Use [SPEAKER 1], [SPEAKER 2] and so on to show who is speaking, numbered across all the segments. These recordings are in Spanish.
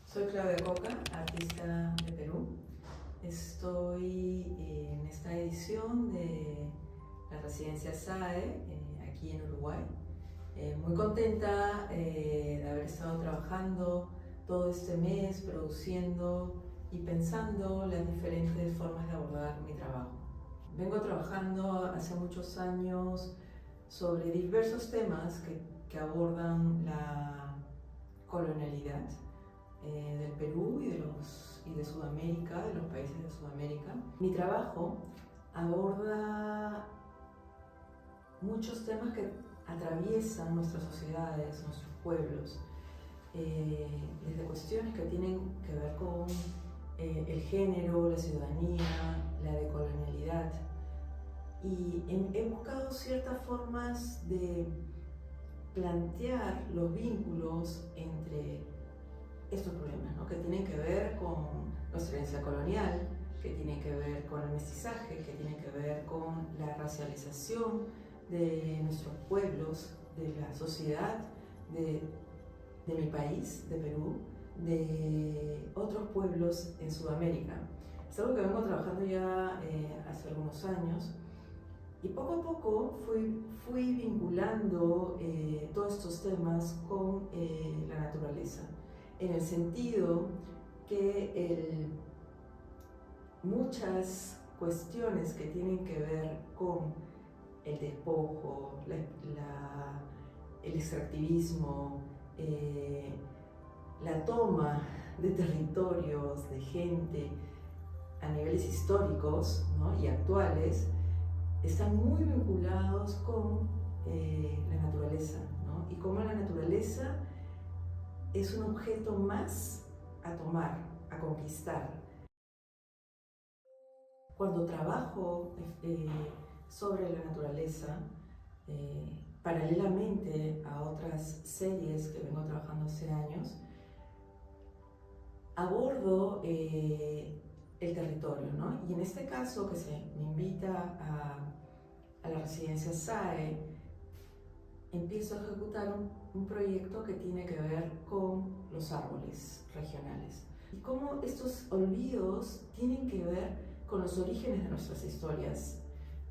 [SPEAKER 1] Soy Claudia Coca, artista de Perú. Estoy en esta edición de la residencia SAE aquí en Uruguay. Muy contenta de haber estado trabajando todo este mes, produciendo y pensando las diferentes formas de abordar mi trabajo. Vengo trabajando hace muchos años sobre diversos temas que abordan la colonialidad del Perú y de Sudamérica, de los países de Sudamérica. Mi trabajo aborda muchos temas que atraviesan nuestras sociedades, nuestros pueblos, desde cuestiones que tienen que ver con el género, la ciudadanía, la decolonialidad. Y he buscado ciertas formas de plantear los vínculos entre estos problemas, ¿no? Que tienen que ver con nuestra herencia colonial, que tienen que ver con el mestizaje, que tienen que ver con la racialización de nuestros pueblos, de la sociedad de mi país, de Perú, de otros pueblos en Sudamérica. Es algo que vengo trabajando ya hace algunos años y poco a poco fui vinculando todos estos temas con la naturaleza, en el sentido que muchas cuestiones que tienen que ver con el despojo, el extractivismo, la toma de territorios, de gente a niveles históricos, ¿no? Y actuales, están muy vinculados con la naturaleza, ¿no? Y cómo la naturaleza es un objeto más a tomar, a conquistar. Cuando trabajo sobre la naturaleza, paralelamente a otras series que vengo trabajando hace años, abordo el territorio, ¿no? Y en este caso que se me invita a la residencia SAE, empiezo a ejecutar un proyecto que tiene que ver con los árboles regionales y cómo estos olvidos tienen que ver con los orígenes de nuestras historias.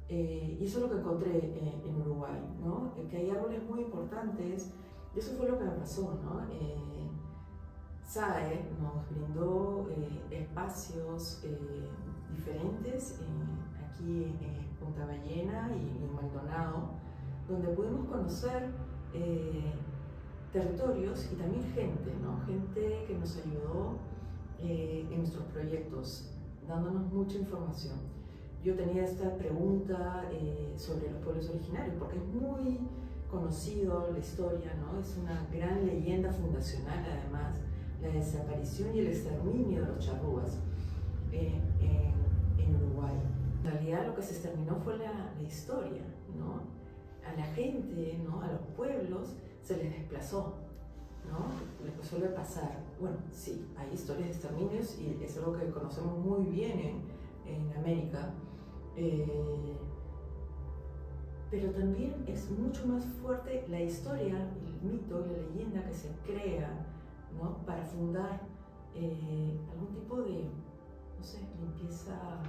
[SPEAKER 1] Y eso es lo que encontré en Uruguay, ¿no? Que hay árboles muy importantes, y eso fue lo que me pasó, ¿no? SAE nos brindó espacios diferentes aquí en Punta Ballena y en Maldonado, donde pudimos conocer territorios y también gente, ¿no? Gente que nos ayudó en nuestros proyectos, dándonos mucha información. Yo tenía esta pregunta sobre los pueblos originarios, porque es muy conocido la historia, ¿no? Es una gran leyenda fundacional, además, la desaparición y el exterminio de los charrúas en Uruguay. En realidad lo que se exterminó fue la historia, ¿no? A la gente, ¿no? A los pueblos se les desplazó, ¿no? Les suele pasar. Bueno, sí, hay historias de exterminios y es algo que conocemos muy bien en América, pero también es mucho más fuerte la historia, el mito y la leyenda que se crea, ¿no? Para fundar algún tipo de, no sé, limpieza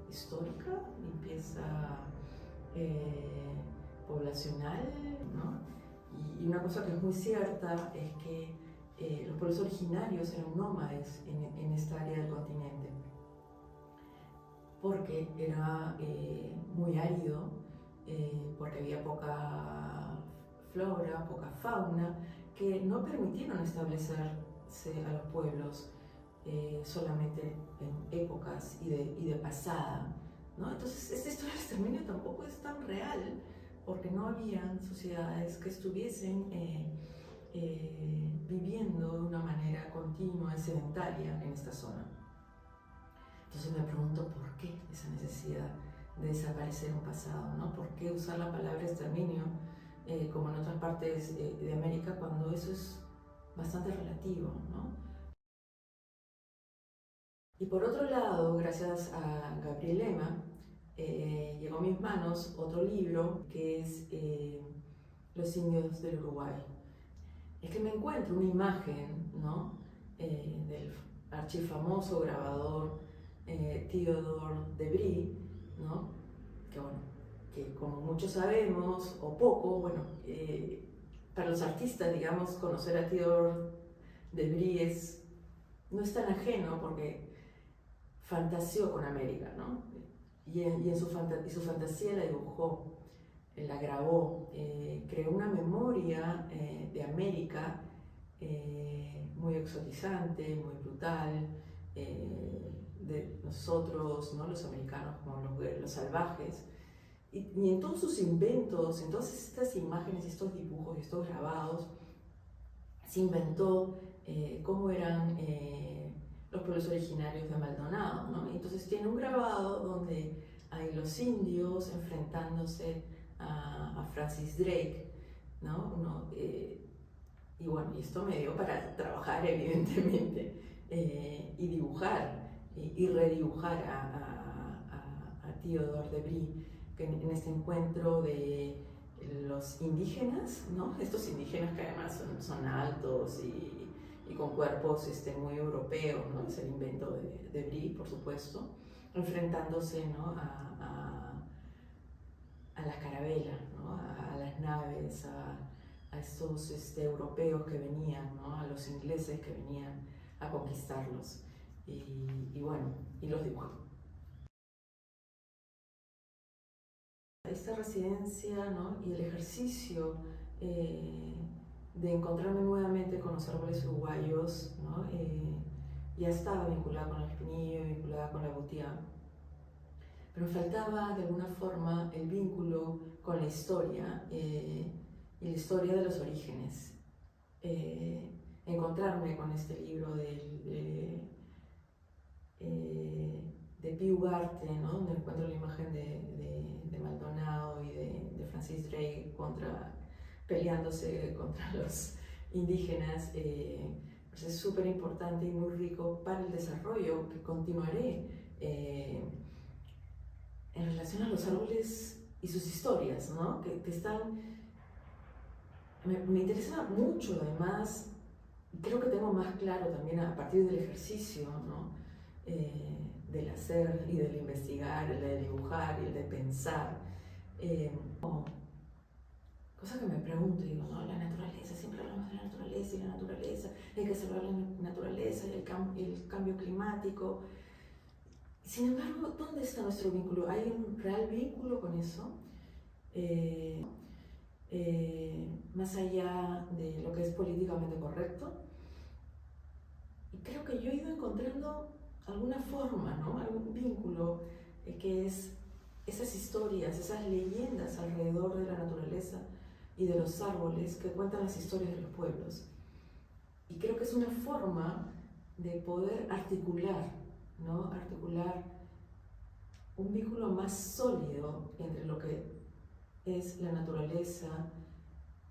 [SPEAKER 1] histórica, limpieza poblacional, ¿no? Y una cosa que es muy cierta es que los pueblos originarios eran nómades en esta área del continente, porque era muy árido, porque había poca flora, poca fauna, que no permitieron establecerse a los pueblos solamente en épocas y de pasada, ¿no? Entonces esta historia del exterminio tampoco es tan real, porque no habían sociedades que estuviesen viviendo de una manera continua y sedentaria en esta zona. Entonces me pregunto por qué esa necesidad de desaparecer un pasado, ¿no? ¿Por qué usar la palabra exterminio como en otras partes de América cuando eso es bastante relativo, ¿no? Y por otro lado, gracias a Gabriel Lema, llegó a mis manos otro libro que es Los indios del Uruguay. Es que me encuentro una imagen, ¿no? del archifamoso grabador Theodore de Bry, ¿no? Que bueno, que como muchos sabemos, o poco, bueno, para los artistas, digamos, conocer a Theodore de Bry no es tan ajeno porque fantaseó con América, ¿no? Y su fantasía la dibujó, la grabó, creó una memoria de América muy exotizante, muy brutal, de nosotros, ¿no? Los americanos, como los salvajes. Y en todos sus inventos, en todas estas imágenes, estos dibujos, estos grabados, se inventó cómo eran los pueblos originarios de Maldonado, ¿no? Entonces tiene un grabado donde hay los indios enfrentándose a Francis Drake, ¿no? Y bueno, y esto me dio para trabajar evidentemente y dibujar y redibujar a Theodore de Bry, que en este encuentro de los indígenas, ¿no? Estos indígenas que además son altos y con cuerpos muy europeos, ¿no? Es el invento de Bry, por supuesto, enfrentándose, ¿no? a las carabelas, ¿no? A las naves, a estos europeos que venían, ¿no? A los ingleses que venían a conquistarlos. Y bueno, y los dibujó. Esta residencia, ¿no? Y el ejercicio de encontrarme nuevamente con los árboles uruguayos, ¿no? Ya estaba vinculada con el espinillo, vinculada con la butiá, pero me faltaba de alguna forma el vínculo con la historia y la historia de los orígenes. Encontrarme con este libro de Pío Ugarte, ¿no? Donde encuentro la imagen de Maldonado y de Francis Drake peleándose contra los indígenas. Pues es súper importante y muy rico para el desarrollo que continuaré en relación a los árboles y sus historias, ¿no? Que están... Me interesa mucho, además, creo que tengo más claro también a partir del ejercicio, ¿no? Del hacer y del investigar, el de dibujar y el de pensar. Cosa que me pregunto, digo, ¿no? La naturaleza, siempre hablamos de la naturaleza y la naturaleza, hay que salvar la naturaleza y el cambio climático. Sin embargo, ¿dónde está nuestro vínculo? ¿Hay un real vínculo con eso? Más allá de lo que es políticamente correcto. Y creo que yo he ido encontrando alguna forma, ¿no? Algún vínculo que es esas historias, esas leyendas alrededor de la naturaleza y de los árboles que cuentan las historias de los pueblos. Y creo que es una forma de poder articular, ¿no? Articular un vínculo más sólido entre lo que es la naturaleza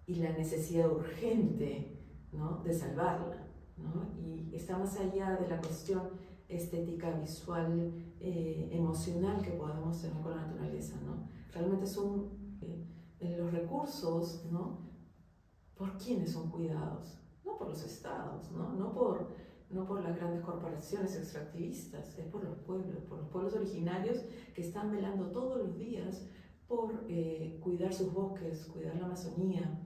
[SPEAKER 1] y la necesidad urgente, ¿no? De salvarla, ¿no? Y está más allá de la cuestión estética, visual, emocional que podemos tener con la naturaleza, ¿no? Realmente son los recursos, ¿no? ¿Por quiénes son cuidados? No por los estados, ¿no? No por las grandes corporaciones extractivistas, es por los pueblos originarios que están velando todos los días por cuidar sus bosques, cuidar la Amazonía,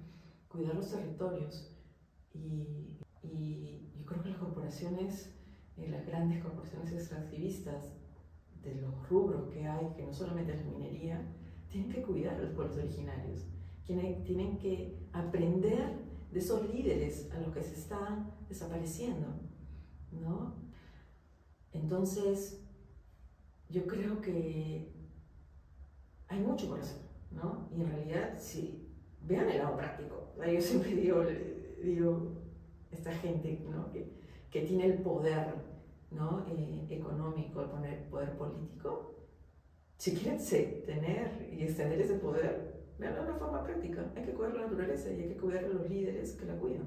[SPEAKER 1] cuidar los territorios. Y yo creo que las corporaciones, las grandes corporaciones extractivistas de los rubros que hay, que no solamente es la minería, tienen que cuidar a los pueblos originarios, tienen que aprender de esos líderes a los que se están desapareciendo, ¿no? Entonces, yo creo que hay mucho por hacer, ¿no? Y en realidad, sí, vean el lado práctico. Yo siempre digo esta gente, ¿no? que tiene el poder, ¿no? Económico, el poder político. Si quieren tener y extender ese poder, veanlo de una forma práctica. Hay que cuidar la naturaleza y hay que cuidar a los líderes que la cuidan.